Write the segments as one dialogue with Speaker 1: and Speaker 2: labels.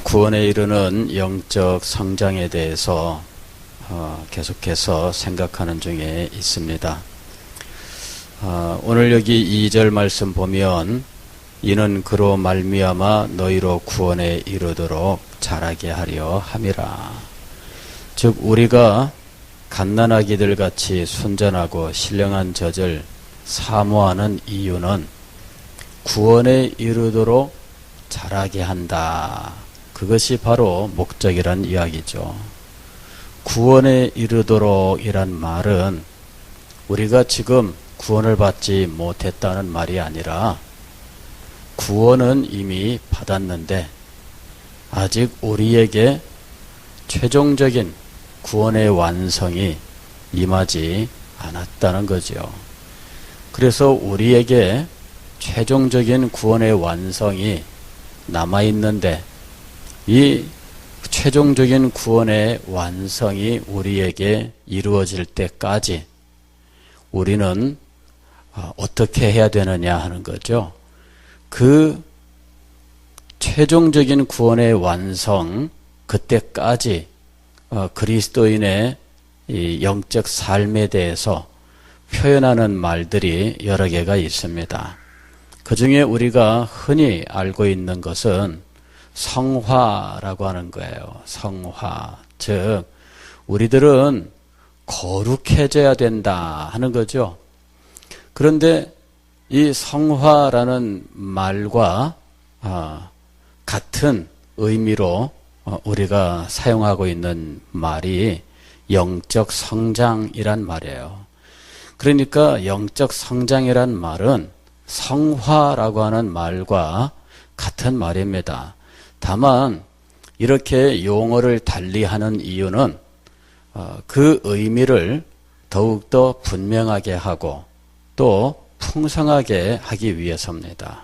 Speaker 1: 구원에 이르는 영적 성장에 대해서 계속해서 생각하는 중에 있습니다. 오늘 여기 2절 말씀 보면 이는 그로 말미암아 너희로 구원에 이르도록 자라게 하려 함이라. 즉 우리가 갓난아기들 같이 순전하고 신령한 젖을 사모하는 이유는 구원에 이르도록 자라게 한다. 그것이 바로 목적이란 이야기죠. 구원에 이르도록 이란 말은 우리가 지금 구원을 받지 못했다는 말이 아니라 구원은 이미 받았는데 아직 우리에게 최종적인 구원의 완성이 임하지 않았다는 거죠. 그래서 우리에게 최종적인 구원의 완성이 남아있는데 이 최종적인 구원의 완성이 우리에게 이루어질 때까지 우리는 어떻게 해야 되느냐 하는 거죠. 그 최종적인 구원의 완성, 그때까지 그리스도인의 이 영적 삶에 대해서 표현하는 말들이 여러 개가 있습니다. 그 중에 우리가 흔히 알고 있는 것은 성화라고 하는 거예요. 성화. 즉, 우리들은 거룩해져야 된다 하는 거죠. 그런데 이 성화라는 말과 같은 의미로 우리가 사용하고 있는 말이 영적 성장이란 말이에요. 그러니까 영적 성장이란 말은 성화라고 하는 말과 같은 말입니다. 다만 이렇게 용어를 달리하는 이유는 그 의미를 더욱더 분명하게 하고 또 풍성하게 하기 위해서입니다.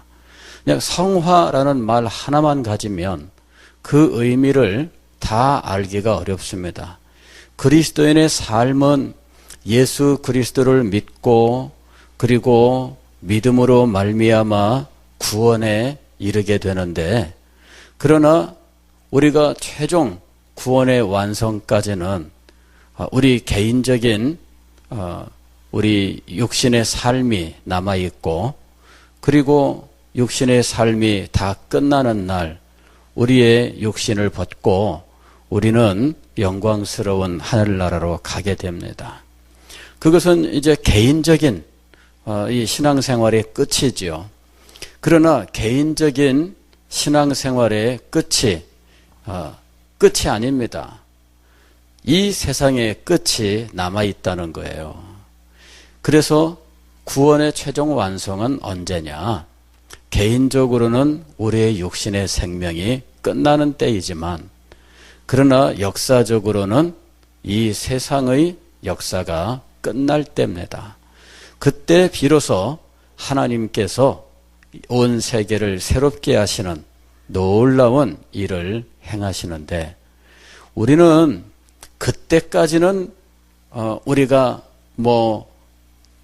Speaker 1: 그냥 성화라는 말 하나만 가지면 그 의미를 다 알기가 어렵습니다. 그리스도인의 삶은 예수 그리스도를 믿고 그리고 믿음으로 말미암아 구원에 이르게 되는데, 그러나 우리가 최종 구원의 완성까지는 우리 개인적인 우리 육신의 삶이 남아있고, 그리고 육신의 삶이 다 끝나는 날 우리의 육신을 벗고 우리는 영광스러운 하늘나라로 가게 됩니다. 그것은 이제 개인적인 이 신앙생활의 끝이지요. 그러나 개인적인 신앙생활의 끝이 아닙니다. 이 세상의 끝이 남아있다는 거예요. 그래서 구원의 최종 완성은 언제냐? 개인적으로는 우리의 육신의 생명이 끝나는 때이지만, 그러나 역사적으로는 이 세상의 역사가 끝날 때입니다. 그때 비로소 하나님께서 온 세계를 새롭게 하시는 놀라운 일을 행하시는데, 우리는 그때까지는 우리가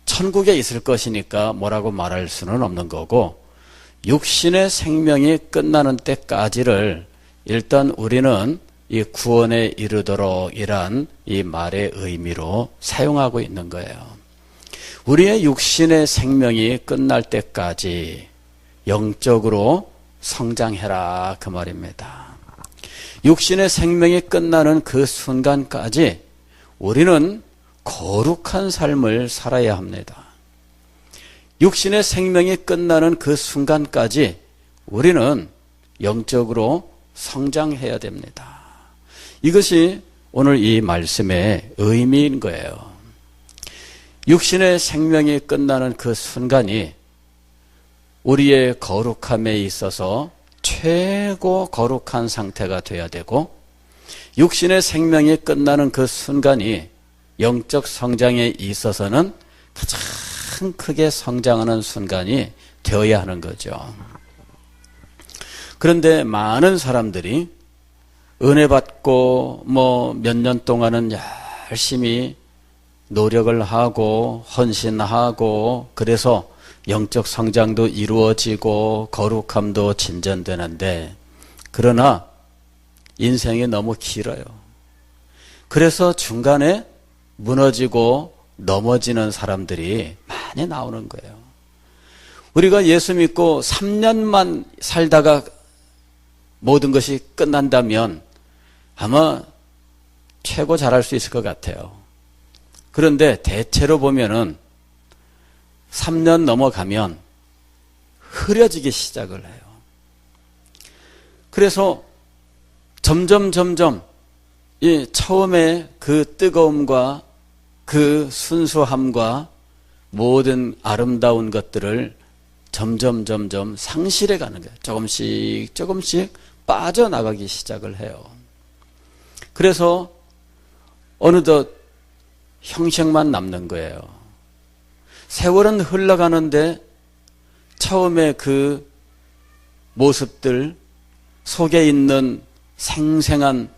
Speaker 1: 천국에 있을 것이니까 뭐라고 말할 수는 없는 거고, 육신의 생명이 끝나는 때까지를 일단 우리는 이 구원에 이르도록 이란 이 말의 의미로 사용하고 있는 거예요. 우리의 육신의 생명이 끝날 때까지 영적으로 성장해라, 그 말입니다. 육신의 생명이 끝나는 그 순간까지 우리는 거룩한 삶을 살아야 합니다. 육신의 생명이 끝나는 그 순간까지 우리는 영적으로 성장해야 됩니다. 이것이 오늘 이 말씀의 의미인 거예요. 육신의 생명이 끝나는 그 순간이 우리의 거룩함에 있어서 최고 거룩한 상태가 되어야 되고, 육신의 생명이 끝나는 그 순간이 영적 성장에 있어서는 가장 크게 성장하는 순간이 되어야 하는 거죠. 그런데 많은 사람들이 은혜 받고 몇 년 동안은 열심히 노력을 하고 헌신하고, 그래서 영적 성장도 이루어지고 거룩함도 진전되는데, 그러나 인생이 너무 길어요. 그래서 중간에 무너지고 넘어지는 사람들이 많이 나오는 거예요. 우리가 예수 믿고 3년만 살다가 모든 것이 끝난다면 아마 최고 잘할 수 있을 것 같아요. 그런데 대체로 보면은 3년 넘어가면 흐려지기 시작을 해요. 그래서 점점 이 처음에 그 뜨거움과 그 순수함과 모든 아름다운 것들을 점점 상실해 가는 거예요. 조금씩 빠져나가기 시작을 해요. 그래서 어느덧 형식만 남는 거예요. 세월은 흘러가는데 처음에 그 모습들 속에 있는 생생한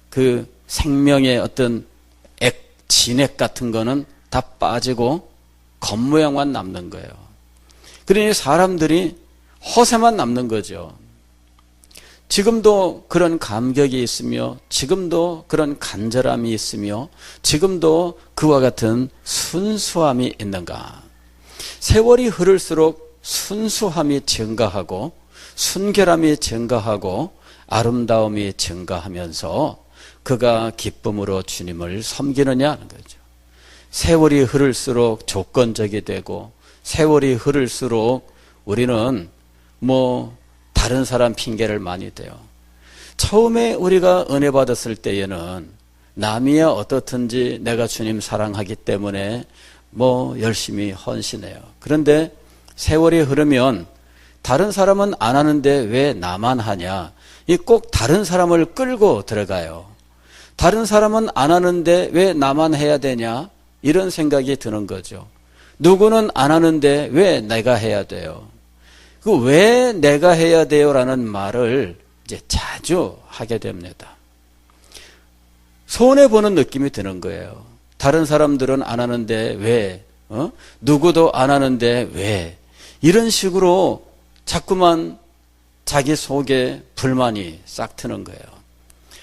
Speaker 1: 그 생명의 어떤 진액 같은 거는 다 빠지고 겉모양만 남는 거예요. 그러니 사람들이 허세만 남는 거죠. 지금도 그런 감격이 있으며 지금도 그런 간절함이 있으며 지금도 그와 같은 순수함이 있는가? 세월이 흐를수록 순수함이 증가하고 순결함이 증가하고 아름다움이 증가하면서 그가 기쁨으로 주님을 섬기느냐 하는 거죠. 세월이 흐를수록 조건적이 되고 세월이 흐를수록 우리는 다른 사람 핑계를 많이 대요. 처음에 우리가 은혜 받았을 때에는 남이야 어떻든지 내가 주님 사랑하기 때문에 열심히 헌신해요. 그런데 세월이 흐르면 다른 사람은 안 하는데 왜 나만 하냐? 꼭 다른 사람을 끌고 들어가요. 다른 사람은 안 하는데 왜 나만 해야 되냐? 이런 생각이 드는 거죠. 누구는 안 하는데 왜 내가 해야 돼요? 그 왜 내가 해야 돼요? 라는 말을 이제 자주 하게 됩니다. 손해보는 느낌이 드는 거예요. 다른 사람들은 안 하는데 왜? 누구도 안 하는데 왜? 이런 식으로 자꾸만 자기 속에 불만이 싹 트는 거예요.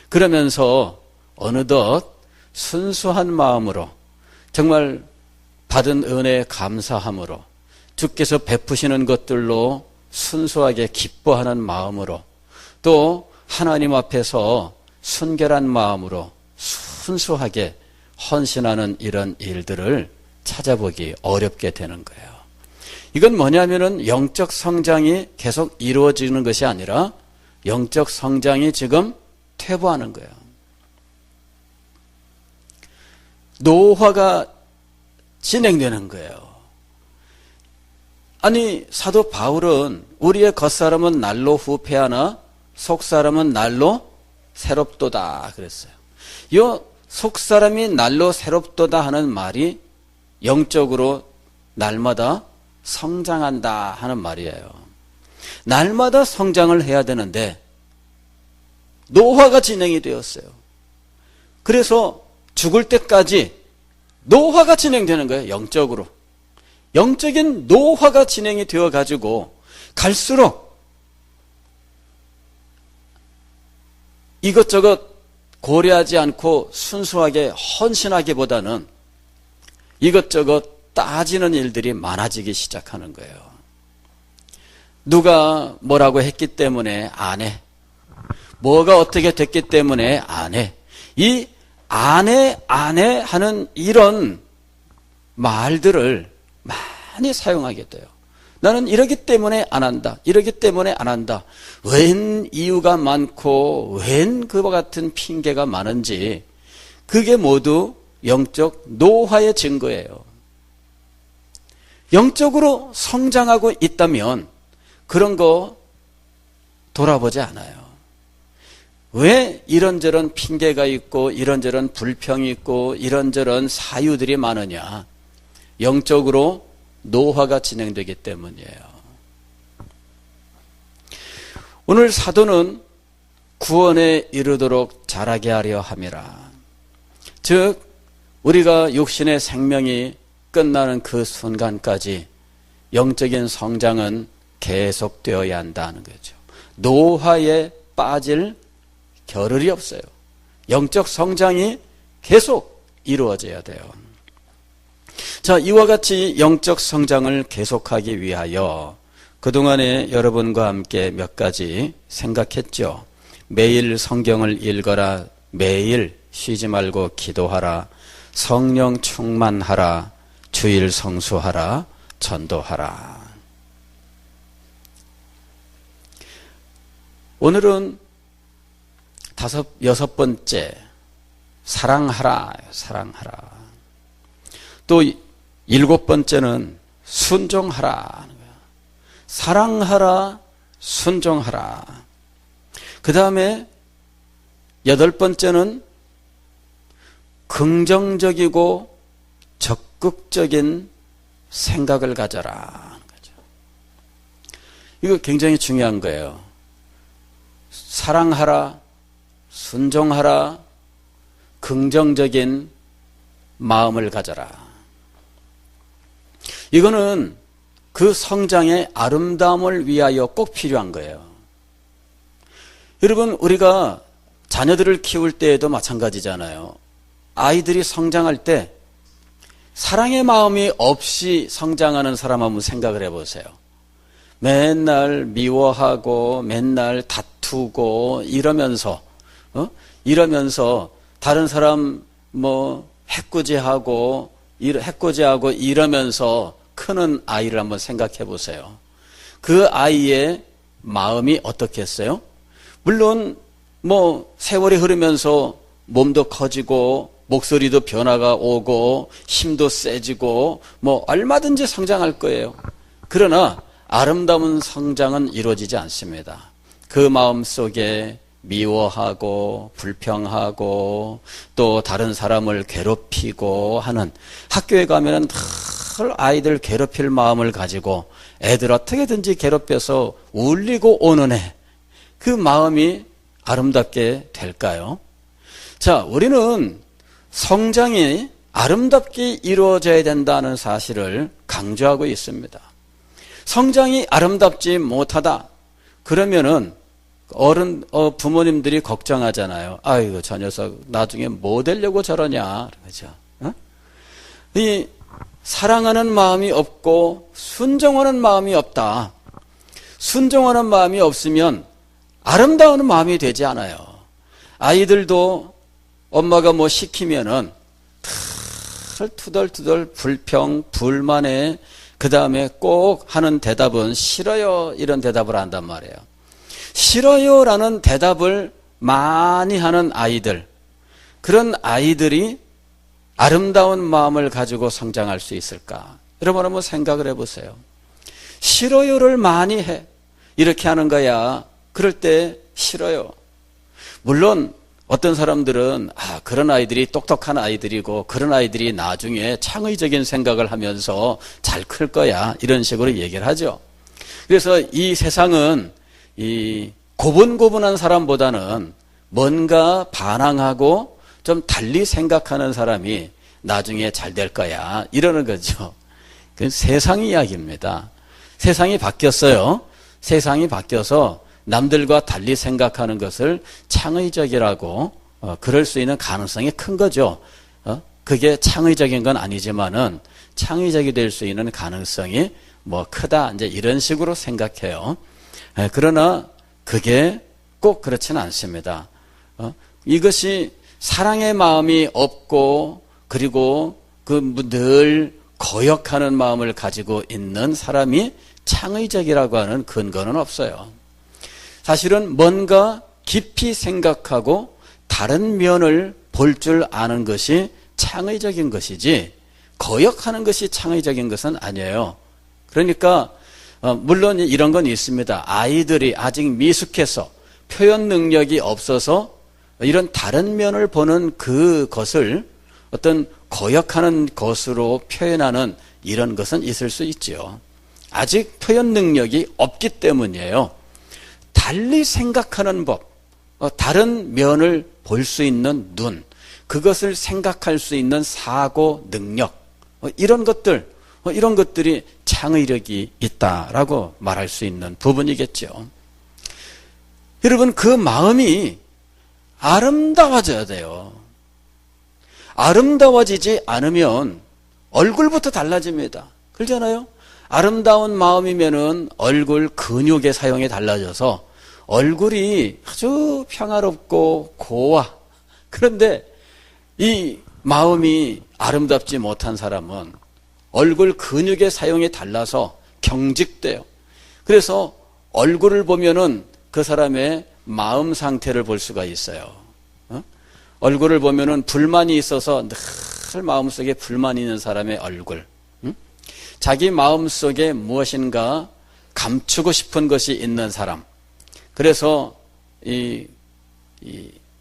Speaker 1: 그러면서 어느덧 순수한 마음으로 정말 받은 은혜에 감사함으로 주께서 베푸시는 것들로 순수하게 기뻐하는 마음으로 또 하나님 앞에서 순결한 마음으로 순수하게 헌신하는 이런 일들을 찾아보기 어렵게 되는 거예요. 이건 뭐냐면은 영적 성장이 계속 이루어지는 것이 아니라 영적 성장이 지금 퇴보하는 거예요. 노화가 진행되는 거예요. 아니 사도 바울은 우리의 겉사람은 날로 후패하나 속사람은 날로 새롭도다 그랬어요. 이 속사람이 날로 새롭도다 하는 말이 영적으로 날마다 성장한다 하는 말이에요. 날마다 성장을 해야 되는데 노화가 진행이 되었어요. 그래서 죽을 때까지 노화가 진행되는 거예요. 영적으로. 영적인 노화가 진행이 되어 가지고 갈수록 이것저것 고려하지 않고 순수하게 헌신하기보다는 이것저것 따지는 일들이 많아지기 시작하는 거예요. 누가 뭐라고 했기 때문에 안 해. 뭐가 어떻게 됐기 때문에 안 해. 이 안 해 하는 이런 말들을 많이 사용하게 돼요. 나는 이러기 때문에 안 한다. 이러기 때문에 안 한다. 웬 이유가 많고 웬 그와 같은 핑계가 많은지 그게 모두 영적 노화의 증거예요. 영적으로 성장하고 있다면 그런 거 돌아보지 않아요. 왜 이런저런 핑계가 있고 이런저런 불평이 있고 이런저런 사유들이 많으냐? 영적으로 노화가 진행되기 때문이에요. 오늘 사도는 구원에 이르도록 자라게 하려 함이라. 즉 우리가 육신의 생명이 끝나는 그 순간까지 영적인 성장은 계속되어야 한다는 거죠. 노화에 빠질 겨를이 없어요. 영적 성장이 계속 이루어져야 돼요. 자, 이와 같이 영적 성장을 계속하기 위하여 그동안에 여러분과 함께 몇 가지 생각했죠. 매일 성경을 읽어라, 매일 쉬지 말고 기도하라, 성령 충만하라, 주일 성수하라, 전도하라. 오늘은 여섯 번째, 사랑하라, 사랑하라. 또 일곱 번째는 순종하라. 사랑하라, 순종하라. 그 다음에 여덟 번째는 긍정적이고 적극적인 생각을 가져라. 이거 굉장히 중요한 거예요. 사랑하라, 순종하라, 긍정적인 마음을 가져라. 이거는 그 성장의 아름다움을 위하여 꼭 필요한 거예요. 여러분, 우리가 자녀들을 키울 때에도 마찬가지잖아요. 아이들이 성장할 때 사랑의 마음이 없이 성장하는 사람 한번 생각을 해보세요. 맨날 미워하고 맨날 다투고 이러면서 다른 사람 해코지하고 이러면서 크는 아이를 한번 생각해 보세요. 그 아이의 마음이 어떻겠어요? 물론 세월이 흐르면서 몸도 커지고 목소리도 변화가 오고 힘도 세지고 얼마든지 성장할 거예요. 그러나 아름다운 성장은 이루어지지 않습니다. 그 마음 속에 미워하고 불평하고 또 다른 사람을 괴롭히고 하는, 학교에 가면은 늘 아이들 괴롭힐 마음을 가지고 애들 어떻게든지 괴롭혀서 울리고 오는 애, 그 마음이 아름답게 될까요? 자, 우리는 성장이 아름답게 이루어져야 된다는 사실을 강조하고 있습니다. 성장이 아름답지 못하다 그러면은 부모님들이 걱정하잖아요. 아이고, 저 녀석 나중에 뭐 되려고 저러냐, 그죠? 이 사랑하는 마음이 없고 순종하는 마음이 없다. 순종하는 마음이 없으면 아름다운 마음이 되지 않아요. 아이들도 엄마가 시키면은 투덜투덜 불평, 불만에 그 다음에 꼭 하는 대답은 싫어요, 이런 대답을 한단 말이에요. 싫어요라는 대답을 많이 하는 아이들, 그런 아이들이 아름다운 마음을 가지고 성장할 수 있을까? 여러분 한번 생각을 해보세요. 싫어요를 많이 해. 이렇게 하는 거야. 그럴 때 싫어요. 물론 어떤 사람들은 그런 아이들이 똑똑한 아이들이고 그런 아이들이 나중에 창의적인 생각을 하면서 잘 클 거야, 이런 식으로 얘기를 하죠. 그래서 이 세상은 이 고분고분한 사람보다는 뭔가 반항하고 좀 달리 생각하는 사람이 나중에 잘 될 거야, 이러는 거죠. 그 세상 이야기입니다. 세상이 바뀌었어요. 세상이 바뀌어서 남들과 달리 생각하는 것을 창의적이라고 그럴 수 있는 가능성이 큰 거죠. 그게 창의적인 건 아니지만은 창의적이 될 수 있는 가능성이 크다, 이제 이런 식으로 생각해요. 그러나 그게 꼭 그렇지는 않습니다. 이것이 사랑의 마음이 없고 그리고 늘 거역하는 마음을 가지고 있는 사람이 창의적이라고 하는 근거는 없어요. 사실은 뭔가 깊이 생각하고 다른 면을 볼 줄 아는 것이 창의적인 것이지 거역하는 것이 창의적인 것은 아니에요. 그러니까 물론 이런 건 있습니다. 아이들이 아직 미숙해서 표현 능력이 없어서 이런 다른 면을 보는 그것을 어떤 거역하는 것으로 표현하는 이런 것은 있을 수 있죠. 아직 표현 능력이 없기 때문이에요. 달리 생각하는 법, 다른 면을 볼 수 있는 눈, 그것을 생각할 수 있는 사고 능력, 이런 것들이 창의력이 있다라고 말할 수 있는 부분이겠죠. 여러분, 그 마음이 아름다워져야 돼요. 아름다워지지 않으면 얼굴부터 달라집니다. 그러잖아요. 아름다운 마음이면은 얼굴 근육의 사용이 달라져서 얼굴이 아주 평화롭고 고와. 그런데 이 마음이 아름답지 못한 사람은 얼굴 근육의 사용이 달라서 경직돼요. 그래서 얼굴을 보면은 그 사람의 마음 상태를 볼 수가 있어요. 얼굴을 보면은 불만이 있어서 늘 마음속에 불만이 있는 사람의 얼굴. 자기 마음속에 무엇인가 감추고 싶은 것이 있는 사람. 그래서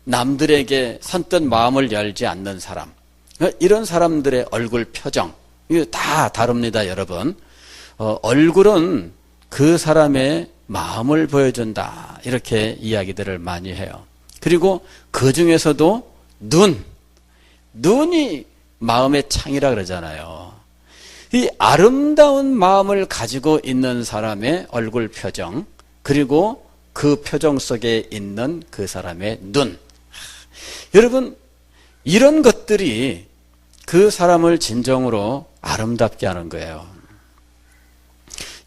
Speaker 1: 남들에게 선뜻 마음을 열지 않는 사람. 이런 사람들의 얼굴 표정. 이거 다 다릅니다, 여러분. 얼굴은 그 사람의 마음을 보여준다. 이렇게 이야기들을 많이 해요. 그리고 그 중에서도 눈이 마음의 창이라 그러잖아요. 이 아름다운 마음을 가지고 있는 사람의 얼굴 표정, 그리고 그 표정 속에 있는 그 사람의 눈. 여러분, 이런 것들이 그 사람을 진정으로 아름답게 하는 거예요.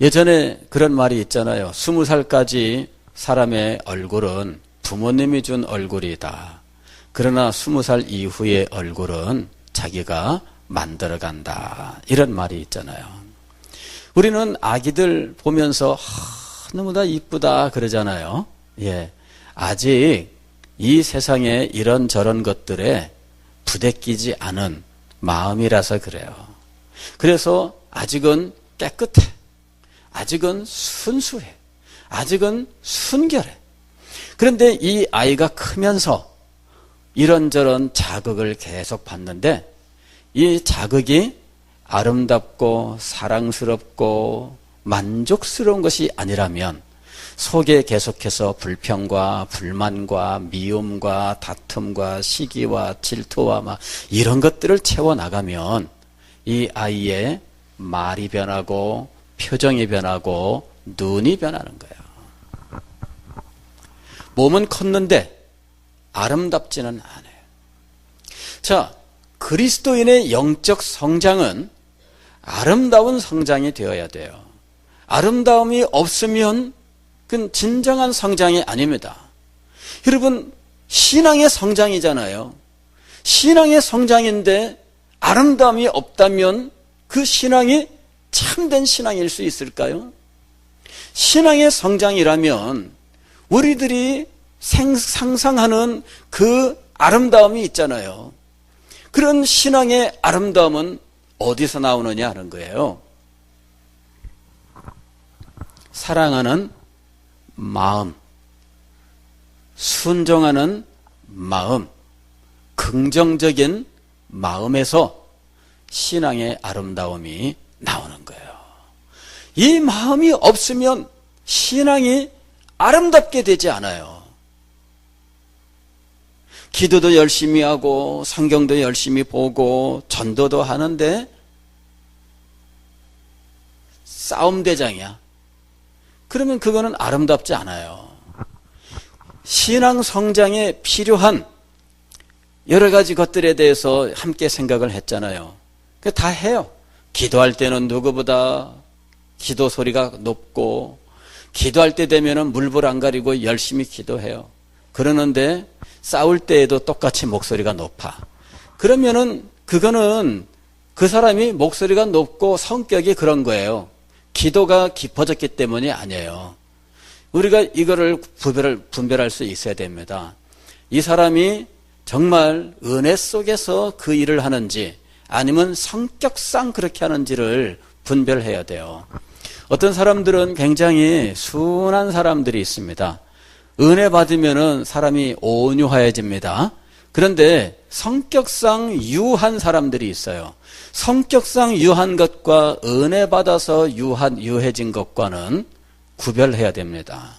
Speaker 1: 예전에 그런 말이 있잖아요. 20살까지 사람의 얼굴은 부모님이 준 얼굴이다. 그러나 20살 이후의 얼굴은 자기가 만들어간다. 이런 말이 있잖아요. 우리는 아기들 보면서 너무나 이쁘다 그러잖아요. 예, 아직 이 세상에 이런저런 것들에 부대끼지 않은 마음이라서 그래요. 그래서 아직은 깨끗해. 아직은 순수해. 아직은 순결해. 그런데 이 아이가 크면서 이런저런 자극을 계속 받는데 이 자극이 아름답고 사랑스럽고 만족스러운 것이 아니라면 속에 계속해서 불평과 불만과 미움과 다툼과 시기와 질투와 막 이런 것들을 채워나가면 이 아이의 말이 변하고 표정이 변하고 눈이 변하는 거예요. 몸은 컸는데 아름답지는 않아요. 자, 그리스도인의 영적 성장은 아름다운 성장이 되어야 돼요. 아름다움이 없으면 그건 진정한 성장이 아닙니다. 여러분, 신앙의 성장이잖아요. 신앙의 성장인데 아름다움이 없다면 그 신앙이 참된 신앙일 수 있을까요? 신앙의 성장이라면 우리들이 상상하는 그 아름다움이 있잖아요. 그런 신앙의 아름다움은 어디서 나오느냐 하는 거예요. 사랑하는 마음, 순종하는 마음, 긍정적인 마음에서 신앙의 아름다움이 나오는 거예요. 이 마음이 없으면 신앙이 아름답게 되지 않아요. 기도도 열심히 하고 성경도 열심히 보고 전도도 하는데 싸움대장이야. 그러면 그거는 아름답지 않아요. 신앙 성장에 필요한 여러 가지 것들에 대해서 함께 생각을 했잖아요. 다 해요. 기도할 때는 누구보다 기도 소리가 높고 기도할 때 되면은 물불 안 가리고 열심히 기도해요. 그러는데 싸울 때에도 똑같이 목소리가 높아. 그러면은 그거는 그 사람이 목소리가 높고 성격이 그런 거예요. 기도가 깊어졌기 때문이 아니에요. 우리가 이거를 분별할 수 있어야 됩니다. 이 사람이 정말 은혜 속에서 그 일을 하는지 아니면 성격상 그렇게 하는지를 분별해야 돼요. 어떤 사람들은 굉장히 순한 사람들이 있습니다. 은혜 받으면은 사람이 온유해집니다. 그런데 성격상 유한 사람들이 있어요. 성격상 유한 것과 은혜 받아서 유해진 것과는 구별해야 됩니다.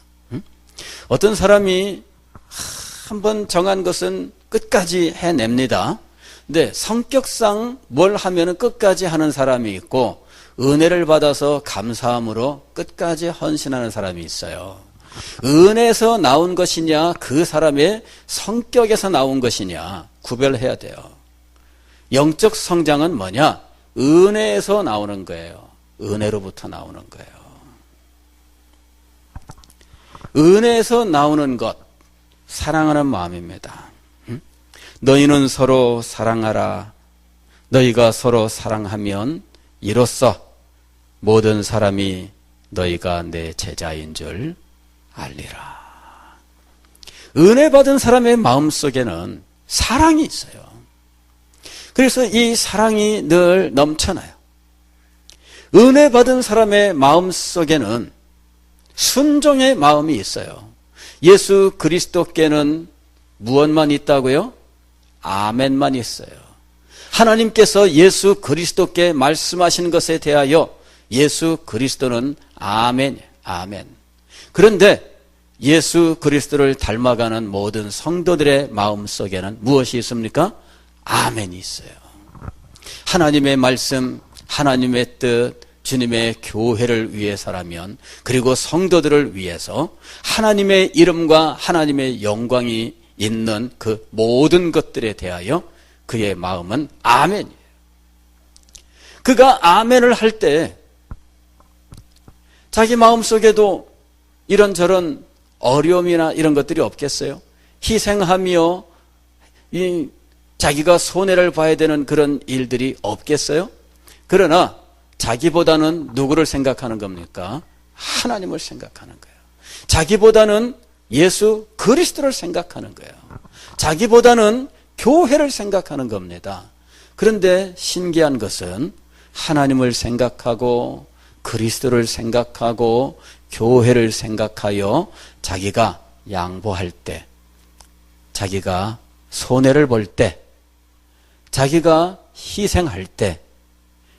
Speaker 1: 어떤 사람이 한번 정한 것은 끝까지 해냅니다. 근데 성격상 뭘 하면은 끝까지 하는 사람이 있고 은혜를 받아서 감사함으로 끝까지 헌신하는 사람이 있어요. 은혜에서 나온 것이냐, 그 사람의 성격에서 나온 것이냐 구별해야 돼요. 영적 성장은 뭐냐? 은혜에서 나오는 거예요. 은혜로부터 나오는 거예요. 은혜에서 나오는 것, 사랑하는 마음입니다. 너희는 서로 사랑하라. 너희가 서로 사랑하면 이로써 모든 사람이 너희가 내 제자인 줄 알리라. 은혜 받은 사람의 마음속에는 사랑이 있어요. 그래서 이 사랑이 늘 넘쳐나요. 은혜 받은 사람의 마음속에는 순종의 마음이 있어요. 예수 그리스도께는 무엇만 있다고요? 아멘만 있어요. 하나님께서 예수 그리스도께 말씀하신 것에 대하여 예수 그리스도는 아멘, 아멘. 그런데 예수 그리스도를 닮아가는 모든 성도들의 마음속에는 무엇이 있습니까? 아멘이 있어요. 하나님의 말씀, 하나님의 뜻, 주님의 교회를 위해서라면, 그리고 성도들을 위해서 하나님의 이름과 하나님의 영광이 있는 그 모든 것들에 대하여 그의 마음은 아멘이에요. 그가 아멘을 할 때 자기 마음속에도 이런저런 어려움이나 이런 것들이 없겠어요? 희생하며 자기가 손해를 봐야 되는 그런 일들이 없겠어요? 그러나 자기보다는 누구를 생각하는 겁니까? 하나님을 생각하는 거예요. 자기보다는 예수 그리스도를 생각하는 거예요. 자기보다는 교회를 생각하는 겁니다. 그런데 신기한 것은 하나님을 생각하고 그리스도를 생각하고 교회를 생각하여 자기가 양보할 때, 자기가 손해를 볼 때, 자기가 희생할 때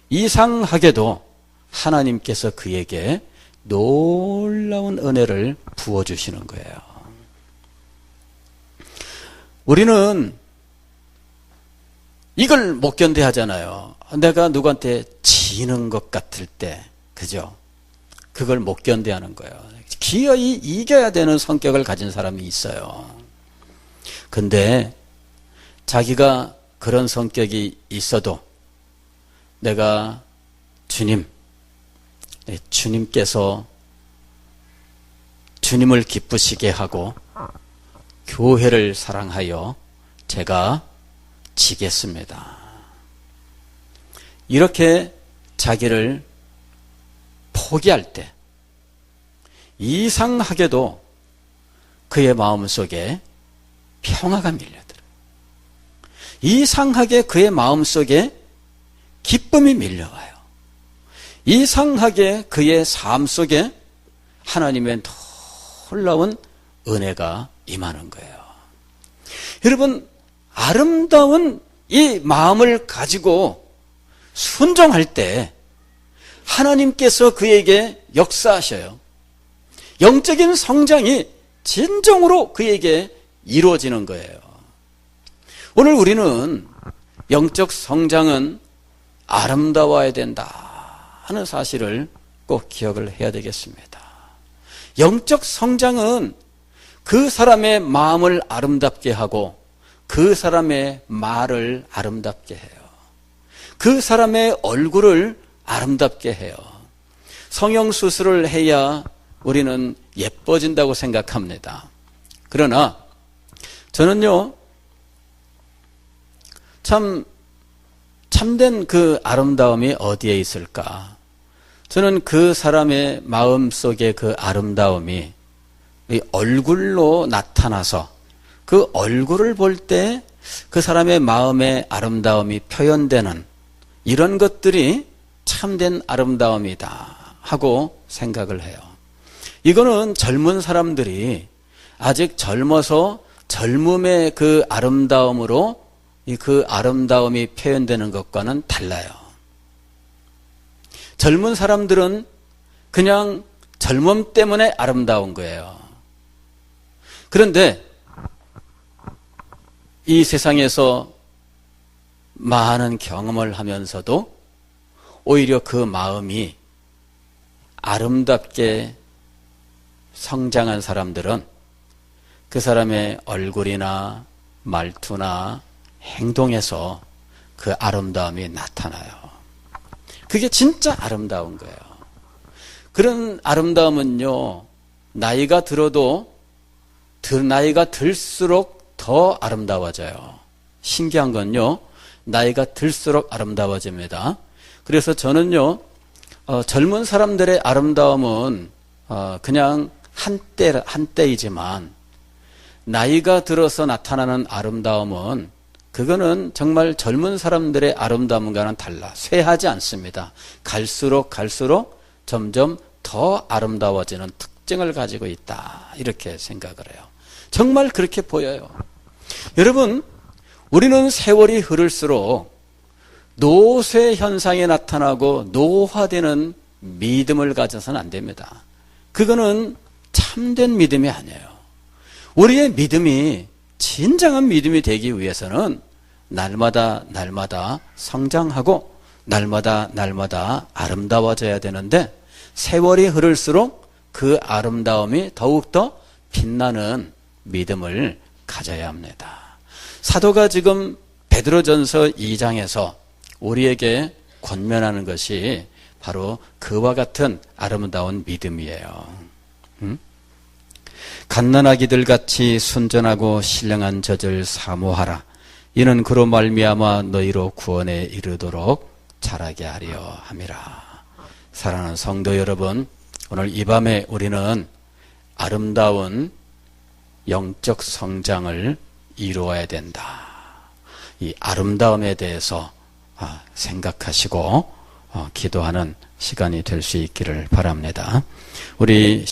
Speaker 1: 이상하게도 하나님께서 그에게 놀라운 은혜를 부어주시는 거예요. 우리는 이걸 못 견뎌 하잖아요. 내가 누구한테 지는 것 같을 때, 그죠? 그걸 못 견뎌 하는 거예요. 기어이 이겨야 되는 성격을 가진 사람이 있어요. 근데 자기가 그런 성격이 있어도 내가 주님께서 주님을 기쁘시게 하고 교회를 사랑하여 제가 지겠습니다. 이렇게 자기를 포기할 때 이상하게도 그의 마음속에 평화가 밀려들어요. 이상하게 그의 마음속에 기쁨이 밀려와요. 이상하게 그의 삶 속에 하나님의 놀라운 은혜가 임하는 거예요. 여러분, 아름다운 이 마음을 가지고 순종할 때 하나님께서 그에게 역사하셔요. 영적인 성장이 진정으로 그에게 이루어지는 거예요. 오늘 우리는 영적 성장은 아름다워야 된다 하는 사실을 꼭 기억을 해야 되겠습니다. 영적 성장은 그 사람의 마음을 아름답게 하고 그 사람의 말을 아름답게 해요. 그 사람의 얼굴을 아름답게 해요. 성형수술을 해야 우리는 예뻐진다고 생각합니다. 그러나 저는요, 참된 그 아름다움이 어디에 있을까? 저는 그 사람의 마음속의 그 아름다움이 이 얼굴로 나타나서 그 얼굴을 볼 때 그 사람의 마음의 아름다움이 표현되는 이런 것들이 참된 아름다움이다 하고 생각을 해요. 이거는 젊은 사람들이 아직 젊어서 젊음의 그 아름다움으로 그 아름다움이 표현되는 것과는 달라요. 젊은 사람들은 그냥 젊음 때문에 아름다운 거예요. 그런데 이 세상에서 많은 경험을 하면서도 오히려 그 마음이 아름답게 성장한 사람들은 그 사람의 얼굴이나 말투나 행동에서 그 아름다움이 나타나요. 그게 진짜 아름다운 거예요. 그런 아름다움은요, 나이가 들어도 나이가 들수록 더 아름다워져요. 신기한 건요, 나이가 들수록 아름다워집니다. 그래서 저는요, 젊은 사람들의 아름다움은 그냥 한때이지만 나이가 들어서 나타나는 아름다움은 그거는 정말 젊은 사람들의 아름다움과는 달라. 쇠하지 않습니다. 갈수록 점점 더 아름다워지는 특징을 가지고 있다. 이렇게 생각을 해요. 정말 그렇게 보여요. 여러분, 우리는 세월이 흐를수록 노쇠 현상이 나타나고 노화되는 믿음을 가져서는 안 됩니다. 그거는 참된 믿음이 아니에요. 우리의 믿음이 진정한 믿음이 되기 위해서는 날마다 성장하고 날마다 아름다워져야 되는데 세월이 흐를수록 그 아름다움이 더욱더 빛나는 믿음을 가져야 합니다. 사도가 지금 베드로전서 2장에서 우리에게 권면하는 것이 바로 그와 같은 아름다운 믿음이에요. 갓난아기들 같이 순전하고 신령한 젖을 사모하라. 이는 그로 말미암아 너희로 구원에 이르도록 자라게 하려 함이라. 사랑하는 성도 여러분, 오늘 이 밤에 우리는 아름다운 영적 성장을 이루어야 된다. 이 아름다움에 대해서 생각하시고 기도하는 시간이 될 수 있기를 바랍니다. 우리